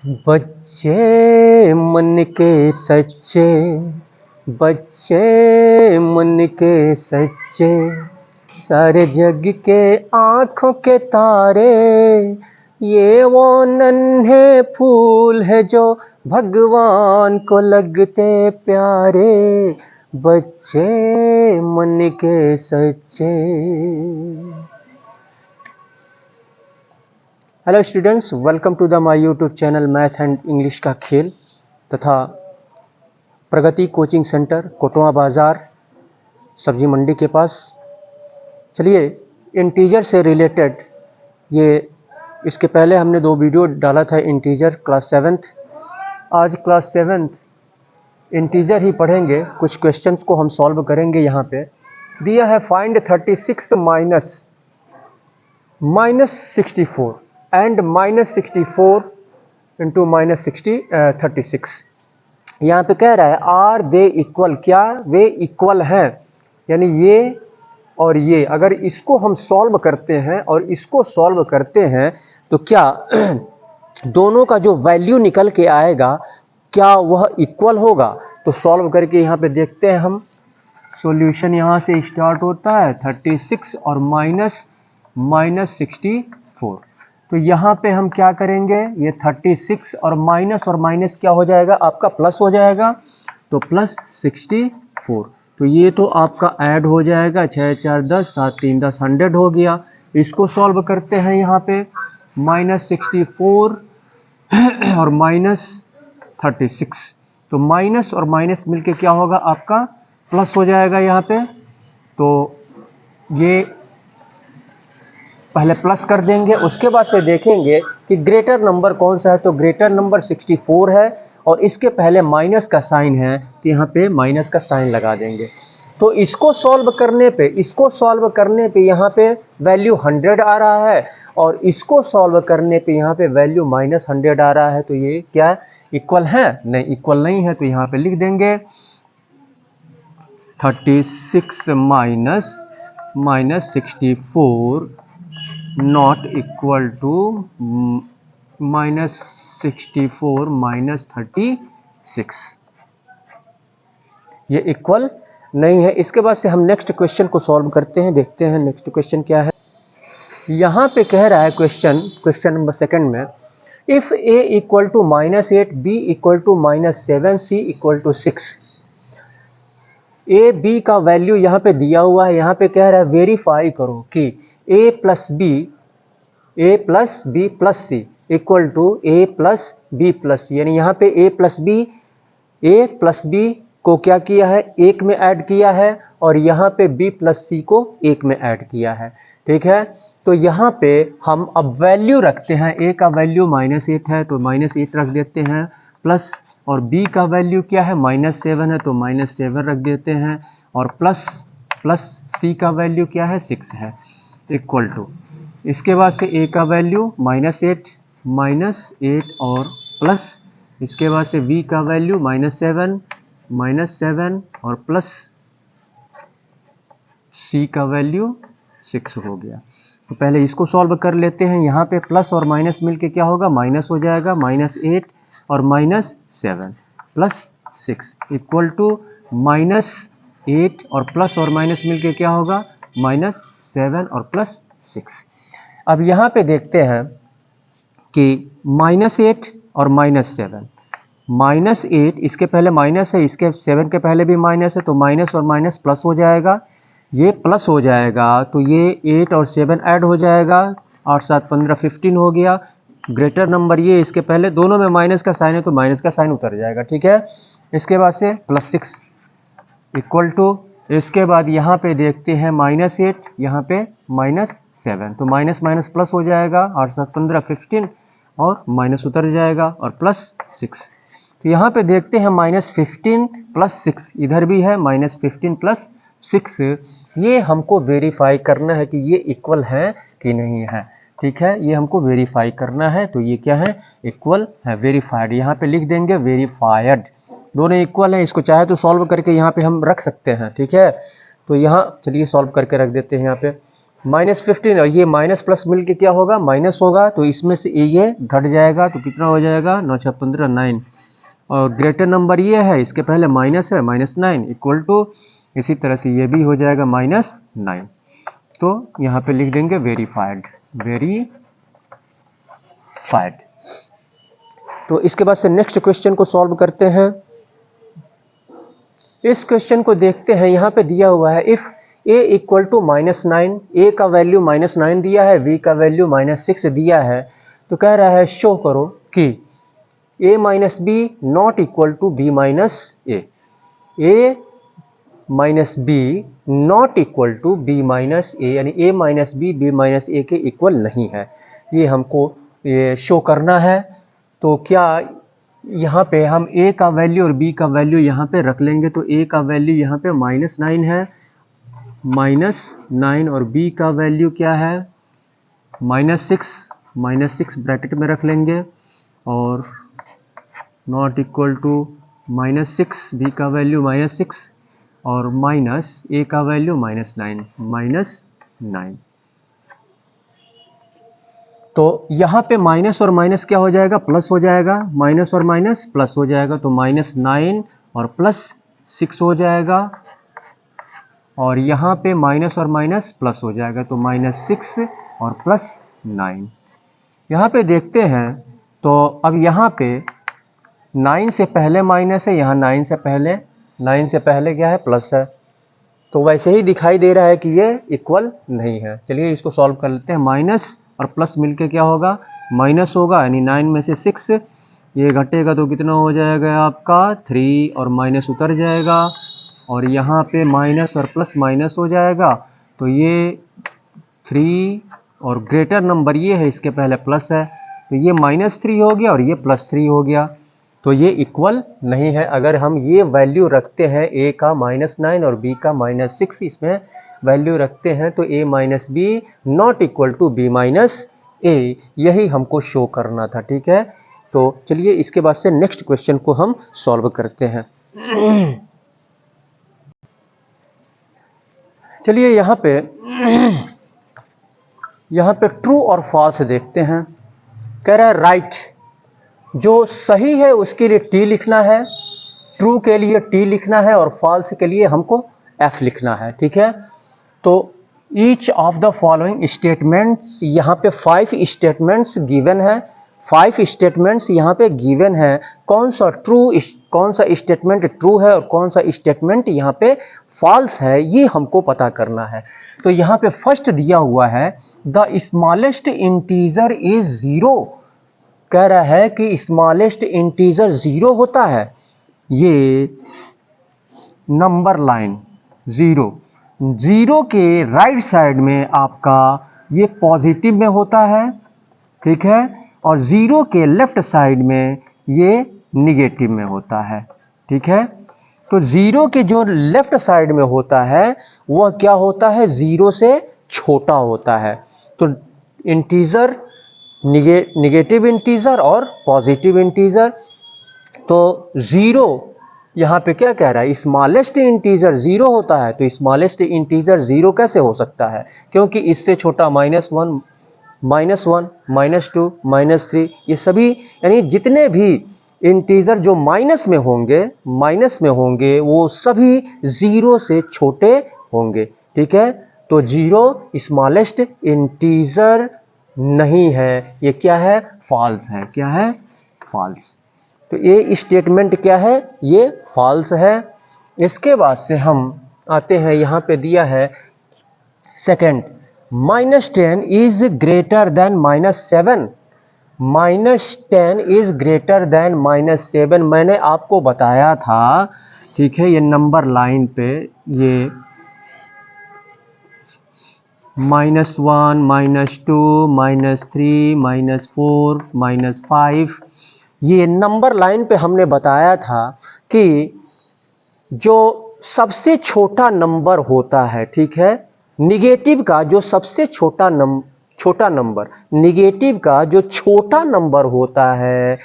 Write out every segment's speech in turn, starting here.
बच्चे मन के सच्चे, बच्चे मन के सच्चे, सारे जग के आँखों के तारे, ये वो नन्हे फूल है जो भगवान को लगते प्यारे, बच्चे मन के सच्चे। Hello students, welcome to the my YouTube channel math and English का खेल तथा प्रगति कोचिंग सेंटर कोटवा बाज़ार सब्जी मंडी के पास। चलिए इंटीजर से रिलेटेड इसके पहले हमने 2 वीडियो डाला था इंटीजर क्लास 7th। आज क्लास 7th इंटीजर ही पढ़ेंगे। कुछ क्वेश्चंस को हम सॉल्व करेंगे। यहाँ पे दिया है फाइंड 36 माइनस 64 एंड -64 इंटू -36। यहाँ पे कह रहा है आर दे इक्वल, क्या वे इक्वल हैं, यानी ये और ये। अगर इसको हम सॉल्व करते हैं और इसको सॉल्व करते हैं तो क्या दोनों का जो वैल्यू निकल के आएगा क्या वह इक्वल होगा। तो सॉल्व करके यहाँ पे देखते हैं हम। सॉल्यूशन यहाँ से स्टार्ट होता है 36 और -64। तो यहाँ पे हम क्या करेंगे, ये 36 और माइनस क्या हो जाएगा आपका, प्लस हो जाएगा। तो प्लस 64, तो ये तो आपका ऐड हो जाएगा। 6 4 10, 7 3 10, 100 हो गया। इसको सॉल्व करते हैं यहाँ पे -64 और -36। तो माइनस और माइनस मिलके क्या होगा आपका, प्लस हो जाएगा यहाँ पे। तो ये पहले प्लस कर देंगे, उसके बाद से देखेंगे कि ग्रेटर नंबर कौन सा है। तो ग्रेटर नंबर 64 है और इसके पहले माइनस का साइन है, तो यहाँ पे माइनस का साइन लगा देंगे। तो इसको सॉल्व करने पे यहाँ पे वैल्यू 100 आ रहा है और इसको सॉल्व करने पे यहाँ पे वैल्यू -100 आ रहा है। तो ये क्या इक्वल है? नहीं, इक्वल नहीं है। तो यहाँ पे लिख देंगे 36 -64 नॉट इक्वल टू -64 -36, ये इक्वल नहीं है। इसके बाद से हम नेक्स्ट क्वेश्चन को सॉल्व करते हैं। देखते हैं नेक्स्ट क्वेश्चन क्या है। यहाँ पे कह रहा है क्वेश्चन नंबर 2 में, if a equal to -8, b equal to -7, c equal to 6। a b का वैल्यू यहाँ पे दिया हुआ है। यहाँ पे कह रहा है वेरीफाई करो कि a plus b plus c equal to a plus b plus, यानी यहाँ पे a प्लस b को क्या किया है, 1 में ऐड किया है और यहाँ पे b प्लस c को 1 में ऐड किया है। ठीक है, तो यहाँ पे हम अब वैल्यू रखते हैं। a का वैल्यू -8 है तो -8 रख देते हैं, प्लस, और b का वैल्यू क्या है, -7 है तो -7 रख देते हैं, और प्लस c का वैल्यू क्या है, 6 है, इक्वल टू। इसके बाद से a का वैल्यू -8 और प्लस, इसके बाद से v का वैल्यू -7 और प्लस c का वैल्यू 6 हो गया। तो पहले इसको सॉल्व कर लेते हैं। यहाँ पे प्लस और माइनस मिलके क्या होगा, माइनस हो जाएगा। -8 और -7 प्लस 6 इक्वल टू -8 और प्लस और माइनस मिलके क्या होगा, -7 और प्लस 6। अब यहाँ पे देखते हैं कि -8 और -7, -8 इसके पहले माइनस है, इसके 7 के पहले भी माइनस है, तो माइनस और माइनस प्लस हो जाएगा। ये प्लस हो जाएगा तो ये 8 और 7 ऐड हो जाएगा, 8 7 15 15 हो गया। ग्रेटर नंबर ये, इसके पहले दोनों में माइनस का साइन है तो माइनस का साइन उतर जाएगा। ठीक है, इसके बाद से +6 इक्वल टू, इसके बाद यहाँ पे देखते हैं -8, यहाँ पे -7, तो माइनस माइनस प्लस हो जाएगा, 8 7 15 15 और माइनस उतर जाएगा और +6। तो यहाँ पे देखते हैं -15 + 6, इधर भी है -15 + 6। ये हमको वेरीफाई करना है कि ये इक्वल है कि नहीं है। ठीक है, ये हमको वेरीफाई करना है। तो ये क्या है, इक्वल है, वेरीफाइड। यहाँ पे लिख देंगे वेरीफाइड, दोनों इक्वल है। इसको चाहे तो सॉल्व करके यहाँ पे हम रख सकते हैं। ठीक है, तो यहाँ चलिए सॉल्व करके रख देते हैं यहाँ पे। -15 और ये माइनस प्लस मिल के क्या होगा, माइनस होगा, तो इसमें से ये घट जाएगा तो कितना हो जाएगा, 9 6 15 9। और ग्रेटर नंबर ये है, इसके पहले माइनस है, -9 इक्वल टू, इसी तरह से ये भी हो जाएगा -9। तो यहाँ पे लिख देंगे वेरीफाइड, वेरीफाइड। तो इसके बाद से नेक्स्ट क्वेश्चन को सॉल्व करते हैं। इस क्वेश्चन को देखते हैं, यहाँ पे दिया हुआ है if a equal to -9, a का वैल्यू -9 दिया है, b का वैल्यू -6 दिया है, तो कह रहा है शो करो कि a minus B not equal to b minus A, a minus B not equal to b minus A, यानी a minus B b minus A के इक्वल नहीं है, ये हमको ये शो करना है। तो क्या यहाँ पे हम a का वैल्यू और b का वैल्यू यहाँ पे रख लेंगे, तो a का वैल्यू यहाँ पे -9 है, -9 और b का वैल्यू क्या है, -6 ब्रैकेट में रख लेंगे, और नॉट इक्वल टू -6, b का वैल्यू -6 और माइनस a का वैल्यू -9। तो यहाँ पे माइनस और माइनस क्या हो जाएगा, प्लस हो जाएगा, माइनस और माइनस प्लस हो जाएगा, तो -9 और +6 हो जाएगा, और यहाँ पे माइनस और माइनस प्लस हो जाएगा, तो -6 और +9। यहाँ पे देखते हैं, तो अब यहाँ पे 9 से पहले माइनस है, यहाँ 9 से पहले क्या है, प्लस है, तो वैसे ही दिखाई दे रहा है कि ये इक्वल नहीं है। चलिए इसको सॉल्व कर लेते हैं। माइनस और प्लस मिलके क्या होगा, माइनस होगा, यानी 9 में से 6 ये घटेगा तो कितना हो जाएगा आपका 3, और माइनस उतर जाएगा, और यहाँ पे माइनस और प्लस माइनस हो जाएगा, तो ये 3 और ग्रेटर नंबर ये है, इसके पहले प्लस है, तो ये -3 हो गया और ये +3 हो गया, तो ये इक्वल नहीं है। अगर हम ये वैल्यू रखते हैं a का -9 और b का -6, इसमें वैल्यू रखते हैं, तो a minus B not equal to b minus A, यही हमको शो करना था। ठीक है, तो चलिए इसके बाद से नेक्स्ट क्वेश्चन को हम सॉल्व करते हैं। चलिए यहाँ पे ट्रू और फॉल्स देखते हैं। कह रहा है राइट, जो सही है उसके लिए टी लिखना है, ट्रू के लिए टी लिखना है, और फॉल्स के लिए हमको एफ लिखना है। ठीक है, तो each of the following statements, यहाँ पे 5 स्टेटमेंट्स गिवन है, 5 स्टेटमेंट्स यहाँ पे गिवन है। कौन सा स्टेटमेंट ट्रू है और कौन सा स्टेटमेंट यहाँ पे फॉल्स है, ये हमको पता करना है। तो यहाँ पे फर्स्ट दिया हुआ है द स्मॉलेस्ट इंटीजर इज 0, कह रहा है कि स्मॉलेस्ट इंटीजर 0 होता है, ये नंबर लाइन 0 के राइट साइड में आपका ये पॉजिटिव में होता है, ठीक है, और 0 के लेफ्ट साइड में ये निगेटिव में होता है। ठीक है, तो 0 के जो लेफ्ट साइड में होता है वह क्या होता है, 0 से छोटा होता है। तो इंटीजर, निगेटिव इंटीजर और पॉजिटिव इंटीजर, तो 0 यहाँ पे क्या कह रहा है, स्मॉलेस्ट इंटीजर 0 होता है, तो स्मॉलेस्ट इंटीजर 0 कैसे हो सकता है, क्योंकि इससे छोटा -1, -2, -3, ये सभी यानी जितने भी इंटीजर जो माइनस में होंगे वो सभी 0 से छोटे होंगे। ठीक है, तो 0 स्मॉलेस्ट इंटीजर नहीं है, ये क्या है, फॉल्स है। क्या है, फॉल्स। तो ये स्टेटमेंट क्या है, ये फॉल्स है। इसके बाद से हम आते हैं, यहाँ पे दिया है second, -10 is greater than -7, -10 is greater than -7। मैंने आपको बताया था, ठीक है, ये नंबर लाइन पे ये -1, -2, -3, -4, -5, ये नंबर लाइन पे हमने बताया था कि जो सबसे छोटा नंबर होता है, ठीक है, निगेटिव का जो सबसे छोटा नंबर, निगेटिव का जो छोटा नंबर होता है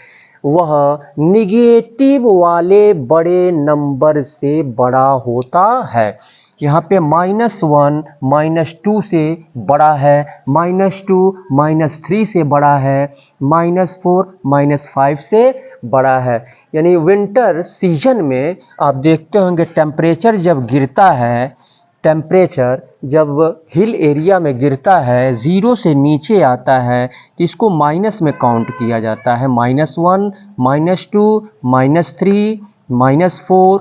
वह निगेटिव वाले बड़े नंबर से बड़ा होता है। यहाँ पे -1 -2 से बड़ा है, -2 -3 से बड़ा है, -4 -5 से बड़ा है। यानी विंटर सीजन में आप देखते होंगे टेम्परेचर जब गिरता है, टेम्परेचर जब हिल एरिया में गिरता है, 0 से नीचे आता है तो इसको माइनस में काउंट किया जाता है। -1 -2 -3 -4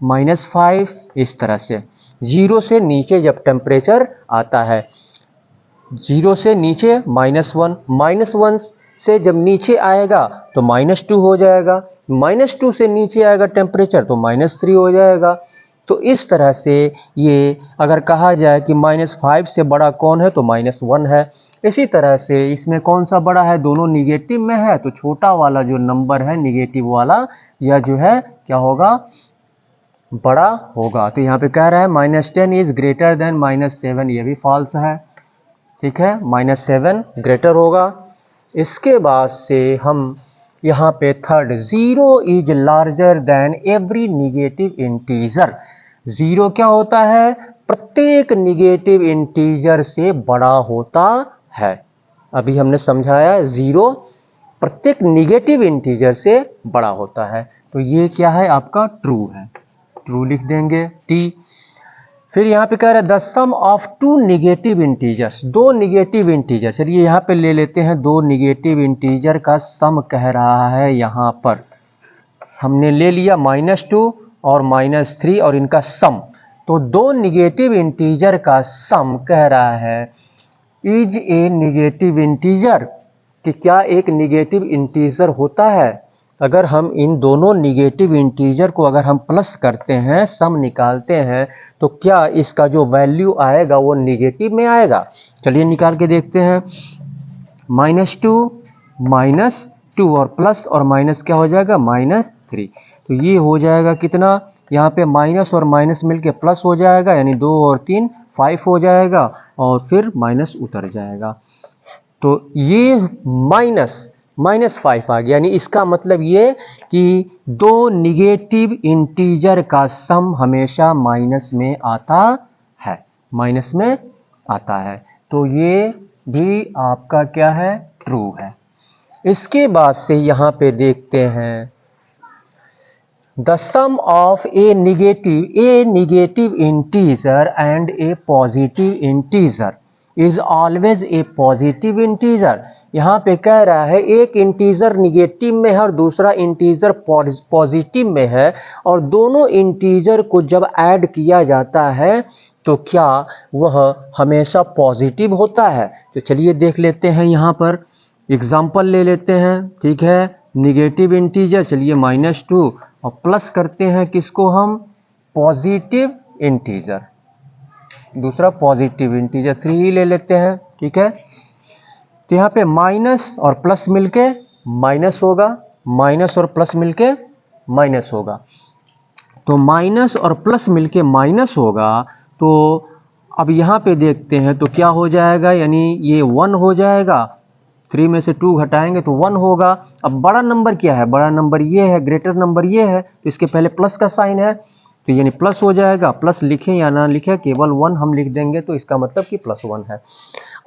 -5 इस तरह से 0 से नीचे जब टेम्परेचर आता है, 0 से नीचे -1, -1 से जब नीचे आएगा तो -2 हो जाएगा, -2 से नीचे आएगा टेम्परेचर तो -3 हो जाएगा। तो इस तरह से ये अगर कहा जाए कि -5 से बड़ा कौन है तो -1 है। इसी तरह से इसमें कौन सा बड़ा है, दोनों निगेटिव में है तो छोटा वाला जो नंबर है निगेटिव वाला या जो है क्या होगा, बड़ा होगा। तो यहाँ पे कह रहा है -10 इज ग्रेटर देन -7, ये भी फॉल्स है। ठीक है, -7 ग्रेटर होगा। इसके बाद से हम यहाँ पे third, 0 is larger than every negative integer. 0 क्या होता है, प्रत्येक निगेटिव इंटीजर से बड़ा होता है। अभी हमने समझाया 0 प्रत्येक निगेटिव इंटीजर से बड़ा होता है। तो ये क्या है आपका ट्रू है, ट्रू लिख देंगे टी। फिर यहाँ पे कह रहा है the sum of 2 negative integers, 2 negative integer, चलिए यहाँ पे ले लेते हैं 2 निगेटिव इंटीजर का सम कह रहा है। यहाँ पर हमने ले लिया -2 और -3 और इनका सम, तो 2 निगेटिव इंटीजर का सम कह रहा है इज ए निगेटिव इंटीजर, कि क्या एक निगेटिव इंटीजर होता है। अगर हम इन दोनों निगेटिव इंटीजर को अगर हम प्लस करते हैं, सम निकालते हैं, तो क्या इसका जो वैल्यू आएगा वो निगेटिव में आएगा। चलिए निकाल के देखते हैं। -2 और प्लस और माइनस क्या हो जाएगा, -3। तो ये हो जाएगा कितना, यहाँ पे माइनस और माइनस मिलके प्लस हो जाएगा, यानी 2 और 3 5 हो जाएगा और फिर माइनस उतर जाएगा। तो ये -5 आ गया, यानी इसका मतलब ये कि 2 निगेटिव इंटीजर का सम हमेशा माइनस में आता है, माइनस में आता है। तो ये भी आपका क्या है, ट्रू है। इसके बाद से यहाँ पे देखते हैं the sum of a negative integer and a positive integer is always a positive integer. यहाँ पे कह रहा है एक इंटीजर निगेटिव में है और दूसरा इंटीजर पॉजिटिव में है, और दोनों इंटीजर को जब ऐड किया जाता है तो क्या वह हमेशा पॉजिटिव होता है। तो चलिए देख लेते हैं, यहाँ पर एग्जाम्पल ले लेते हैं। ठीक है, निगेटिव इंटीजर, चलिए -2 और प्लस करते हैं किसको हम, पॉजिटिव इंटीजर, दूसरा पॉजिटिव इंटीजर 3 ही ले लेते हैं। ठीक है, तो यहाँ पे माइनस और प्लस मिलके माइनस होगा, माइनस और प्लस मिलके माइनस होगा, तो माइनस और प्लस मिलके माइनस होगा। तो अब यहाँ पे देखते हैं तो क्या हो जाएगा, यानी ये 1 हो जाएगा, 3 में से 2 घटाएंगे तो 1 होगा। अब बड़ा नंबर क्या है, बड़ा नंबर ये है, ग्रेटर नंबर ये है, तो इसके पहले प्लस का साइन है, तो यानी प्लस हो जाएगा। प्लस लिखें या ना लिखें, केवल 1 हम लिख देंगे, तो इसका मतलब कि +1 है।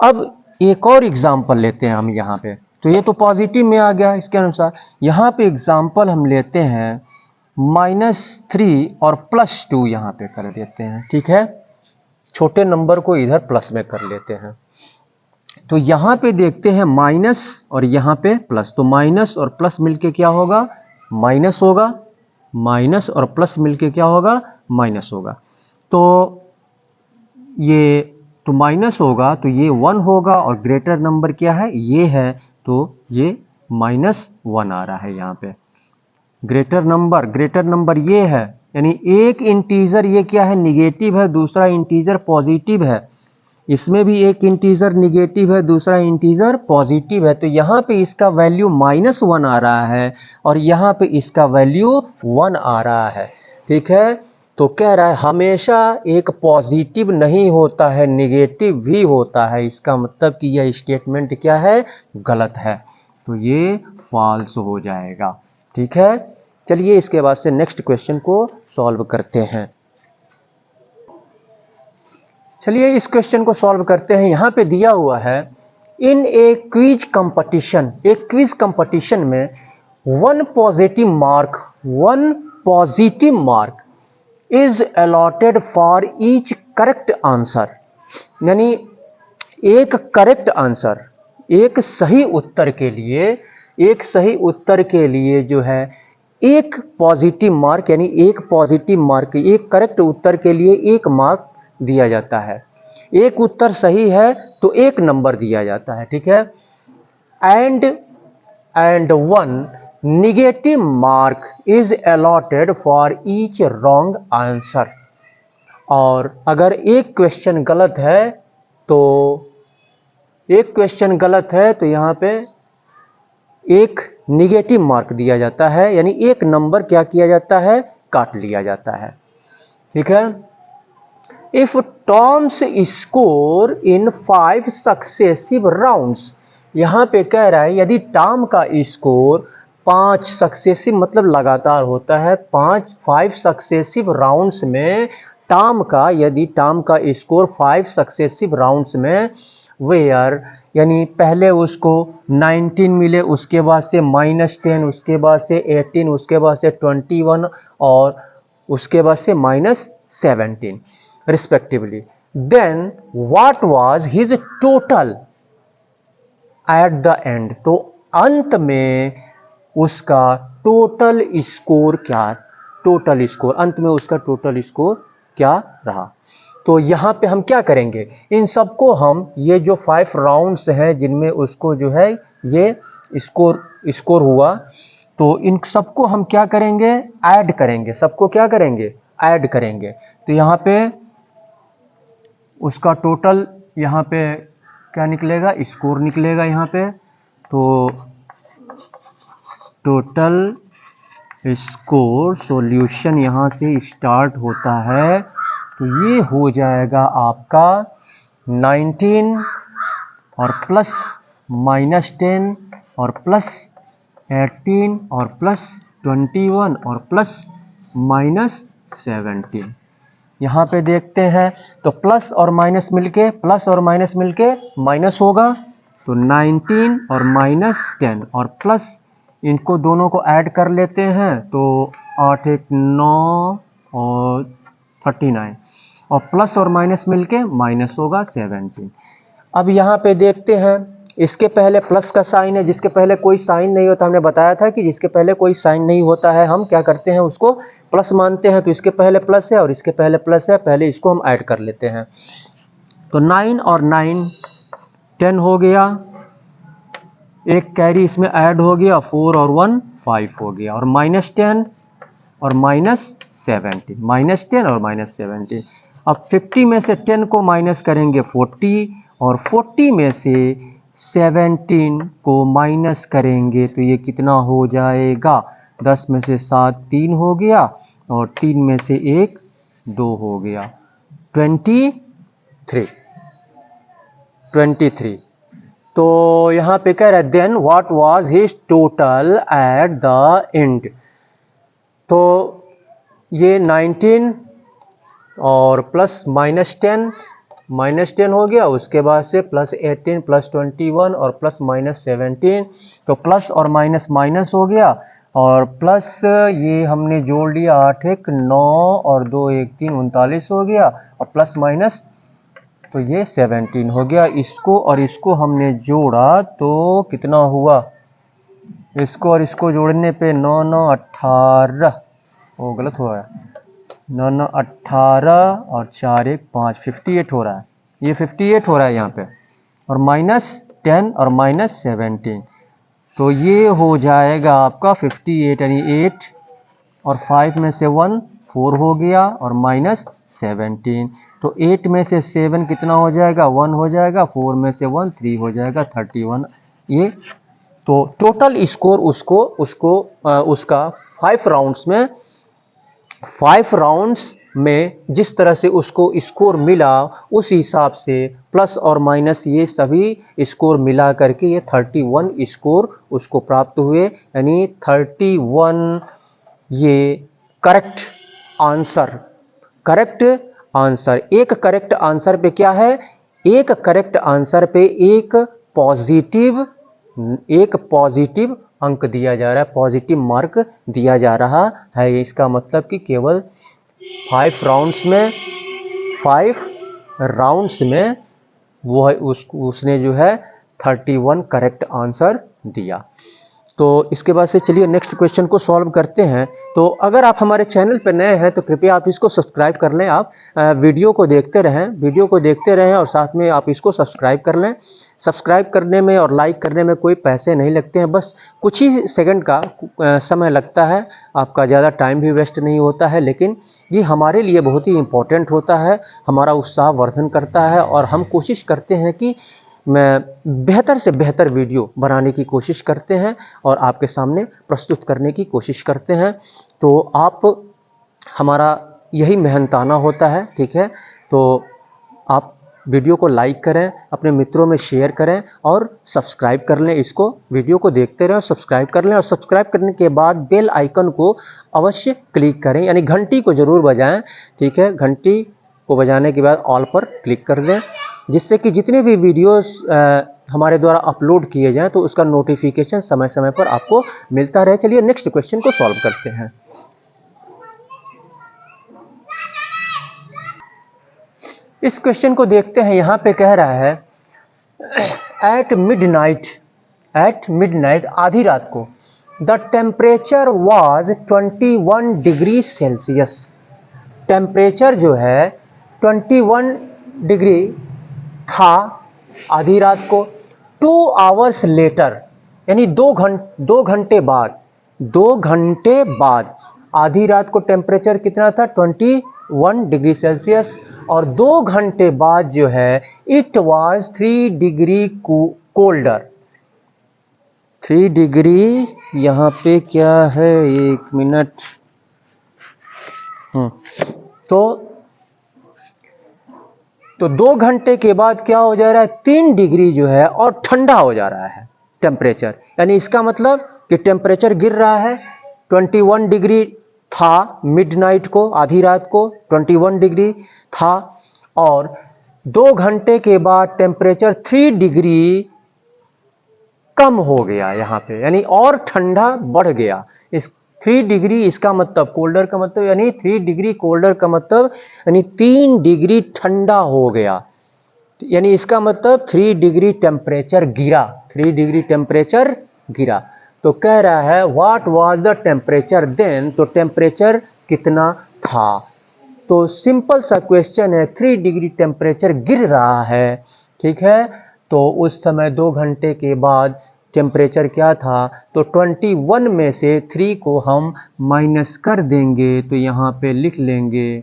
अब एक और एग्जाम्पल लेते हैं हम यहाँ पे, तो ये तो पॉजिटिव में आ गया इसके अनुसार। यहाँ पे एग्जाम्पल हम लेते हैं -3 और +2 यहाँ पे कर देते हैं। ठीक है, छोटे नंबर को इधर प्लस में कर लेते हैं। तो यहाँ पे देखते हैं माइनस और यहाँ पे प्लस, तो माइनस और प्लस मिलके क्या होगा, माइनस होगा, माइनस और प्लस मिलके क्या होगा, माइनस होगा। तो ये तो माइनस होगा तो ये 1 होगा, और ग्रेटर नंबर क्या है, ये है, तो ये -1 आ रहा है यहाँ पे। ग्रेटर नंबर ये है, यानी एक इंटीजर ये क्या है, निगेटिव है, दूसरा इंटीजर पॉजिटिव है। इसमें भी एक इंटीजर निगेटिव है, दूसरा इंटीजर पॉजिटिव है, तो यहाँ पे इसका वैल्यू -1 आ रहा है और यहाँ पे इसका वैल्यू 1 आ रहा है। ठीक है, तो कह रहा है हमेशा एक पॉजिटिव नहीं होता है, निगेटिव भी होता है। इसका मतलब कि यह स्टेटमेंट क्या है, गलत है, तो ये फॉल्स हो जाएगा। ठीक है, चलिए इसके बाद से नेक्स्ट क्वेश्चन को सॉल्व करते हैं। चलिए इस क्वेश्चन को सॉल्व करते हैं। यहाँ पे दिया हुआ है इन ए क्विज कंपटीशन, एक क्विज कंपटीशन में one positive mark is allotted for each correct answer, यानी एक करेक्ट आंसर, एक सही उत्तर के लिए जो है एक पॉजिटिव मार्क, यानी एक पॉजिटिव मार्क, एक करेक्ट उत्तर के लिए एक मार्क दिया जाता है। एक उत्तर सही है तो एक नंबर दिया जाता है, ठीक है। And one negative mark is allotted for each wrong answer. और अगर एक क्वेश्चन गलत है तो यहाँ पे एक निगेटिव मार्क दिया जाता है, यानी एक नंबर क्या किया जाता है, काट लिया जाता है, ठीक है। If Tom's score in 5 successive rounds, यहाँ पे कह रहा है यदि टॉम का स्कोर 5 सक्सेसिव मतलब लगातार होता है, 5 सक्सेसिव राउंड्स में यदि टॉम का स्कोर 5 सक्सेसिव राउंड्स में वेयर, यानी पहले उसको 19 मिले, उसके बाद से -10, उसके बाद से 18, उसके बाद से 21 और उसके बाद से -17 respectively, then what was his total at the end, तो अंत में उसका टोटल स्कोर क्या रहा। तो यहाँ पे हम क्या करेंगे, इन सबको हम, ये जो 5 राउंड्स हैं जिनमें उसको जो है ये स्कोर हुआ, तो इन सबको हम क्या करेंगे, ऐड करेंगे, सबको क्या करेंगे, ऐड करेंगे। तो यहाँ पे उसका टोटल, यहाँ पे क्या निकलेगा, स्कोर निकलेगा यहाँ पे। तो टोटल स्कोर सॉल्यूशन यहाँ से स्टार्ट होता है, तो ये हो जाएगा आपका 19 और प्लस -10 और प्लस 18 और प्लस 21 और प्लस -17। यहाँ पे देखते हैं तो प्लस और माइनस मिलके माइनस होगा, तो 19 और -10 और प्लस, इनको दोनों को ऐड कर लेते हैं तो 8 1 9 और 39, और प्लस और माइनस मिलके माइनस होगा 17। अब यहाँ पे देखते हैं, इसके पहले प्लस का साइन है, जिसके पहले कोई साइन नहीं होता, हमने बताया था कि जिसके पहले कोई साइन नहीं होता है हम क्या करते हैं, उसको प्लस मानते हैं। तो इसके पहले प्लस है और इसके पहले प्लस है, पहले इसको हम ऐड कर लेते हैं। तो 9 और 9 10 हो गया, एक कैरी इसमें ऐड हो गया, 4 और 1 5 हो गया, और -10 और -17, और -17। अब 50 में से 10 को माइनस करेंगे 40, और 40 में से 17 को माइनस करेंगे तो ये कितना हो जाएगा, 10 में से 7 3 हो गया, और 3 में से 1 2 हो गया, 23। तो यहाँ पे कह रहा है then what was his total at the end. तो ये 19 और प्लस -10 हो गया, उसके बाद से प्लस 18 प्लस 21 और प्लस -17, तो प्लस और माइनस माइनस हो गया, और प्लस ये हमने जोड़ लिया 8 1 9 और 2 1 3 39 हो गया, और प्लस माइनस तो ये 17 हो गया। इसको और इसको हमने जोड़ा तो कितना हुआ, इसको और इसको जोड़ने पे 9 9 18, वो गलत हुआ है, 9 9 18 और 4 1 5 58 हो रहा है, ये 58 हो रहा है यहाँ पे, और -10 और -17, तो ये हो जाएगा आपका 58, यानी 8 और 5 में से 1 4 हो गया, और -17, तो 8 में से 7 कितना हो जाएगा, 1 हो जाएगा, 4 में से 1 3 हो जाएगा, 31। ये तो टोटल स्कोर उसका 5 राउंड्स में जिस तरह से उसको स्कोर मिला, उस हिसाब से प्लस और माइनस ये सभी स्कोर मिला करके ये 31 स्कोर उसको प्राप्त हुए, यानी 31 ये करेक्ट आंसर, एक करेक्ट आंसर पे क्या है, एक करेक्ट आंसर पे एक पॉजिटिव अंक दिया जा रहा है, पॉजिटिव मार्क दिया जा रहा है। इसका मतलब कि केवल 5 राउंड्स में वो उसने जो है 31 करेक्ट आंसर दिया। तो इसके बाद से चलिए नेक्स्ट क्वेश्चन को सॉल्व करते हैं। तो अगर आप हमारे चैनल पर नए हैं तो कृपया आप इसको सब्सक्राइब कर लें। आप वीडियो को देखते रहें और साथ में आप इसको सब्सक्राइब कर लें। सब्सक्राइब करने में और लाइक करने में कोई पैसे नहीं लगते हैं, बस कुछ ही सेकंड का समय लगता है, आपका ज़्यादा टाइम भी वेस्ट नहीं होता है, लेकिन ये हमारे लिए बहुत ही इम्पोर्टेंट होता है, हमारा उत्साह वर्धन करता है और हम कोशिश करते हैं कि बेहतर से बेहतर वीडियो बनाने की कोशिश करते हैं और आपके सामने प्रस्तुत करने की कोशिश करते हैं। तो आप हमारा यही मेहनताना होता है, ठीक है। तो आप वीडियो को लाइक करें, अपने मित्रों में शेयर करें और सब्सक्राइब कर लें। इसको वीडियो को देखते रहें और सब्सक्राइब कर लें, और सब्सक्राइब करने के बाद बेल आइकन को अवश्य क्लिक करें, यानी घंटी को ज़रूर बजाएं, ठीक है। घंटी को बजाने के बाद ऑल पर क्लिक कर दें, जिससे कि जितने भी वीडियोस हमारे द्वारा अपलोड किए जाएं तो उसका नोटिफिकेशन समय समय पर आपको मिलता रहे। चलिए नेक्स्ट क्वेश्चन को सॉल्व करते हैं। इस क्वेश्चन को देखते हैं। यहाँ पे कह रहा है एट मिडनाइट आधी रात को the temperature was 21 degree Celsius. Temperature जो है 21 डिग्री था आधी रात को। 2 आवर्स लेटर, यानी 2 घंटे बाद आधी रात को टेम्परेचर कितना था, 21 डिग्री सेल्सियस, और 2 घंटे बाद जो है it was 3 degree colder. 3 degree यहाँ पे क्या है, 1 मिनट। तो 2 घंटे के बाद क्या हो जा रहा है, 3 डिग्री जो है और ठंडा हो जा रहा है टेम्परेचर। यानी इसका मतलब कि टेम्परेचर गिर रहा है। 21 डिग्री था मिडनाइट को, आधी रात को 21 डिग्री था, और 2 घंटे के बाद टेम्परेचर 3 डिग्री कम हो गया यहाँ पे, यानी और ठंडा बढ़ गया। इस 3 डिग्री, इसका मतलब कोल्डर का मतलब, यानी 3 डिग्री कोल्डर का मतलब यानी 3 डिग्री ठंडा हो गया, यानी इसका मतलब 3 डिग्री टेम्परेचर गिरा, 3 डिग्री टेम्परेचर गिरा। तो कह रहा है what was the temperature then, तो टेम्परेचर कितना था। तो सिंपल सा क्वेश्चन है, 3 डिग्री टेम्परेचर गिर रहा है, ठीक है। तो उस समय 2 घंटे के बाद टेम्परेचर क्या था, तो 21 में से 3 को हम माइनस कर देंगे। तो यहाँ पे लिख लेंगे,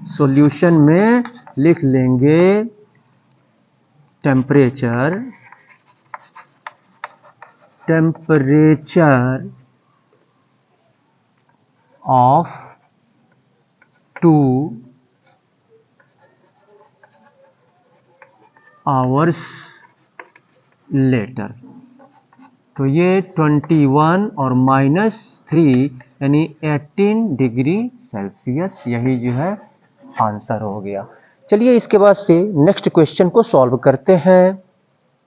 सॉल्यूशन में लिख लेंगे टेम्परेचर ऑफ 2 आवर्स लेटर। तो ये 21 और -3 यानी 18 डिग्री सेल्सियस, यही जो है आंसर हो गया। चलिए इसके बाद से नेक्स्ट क्वेश्चन को सॉल्व करते हैं।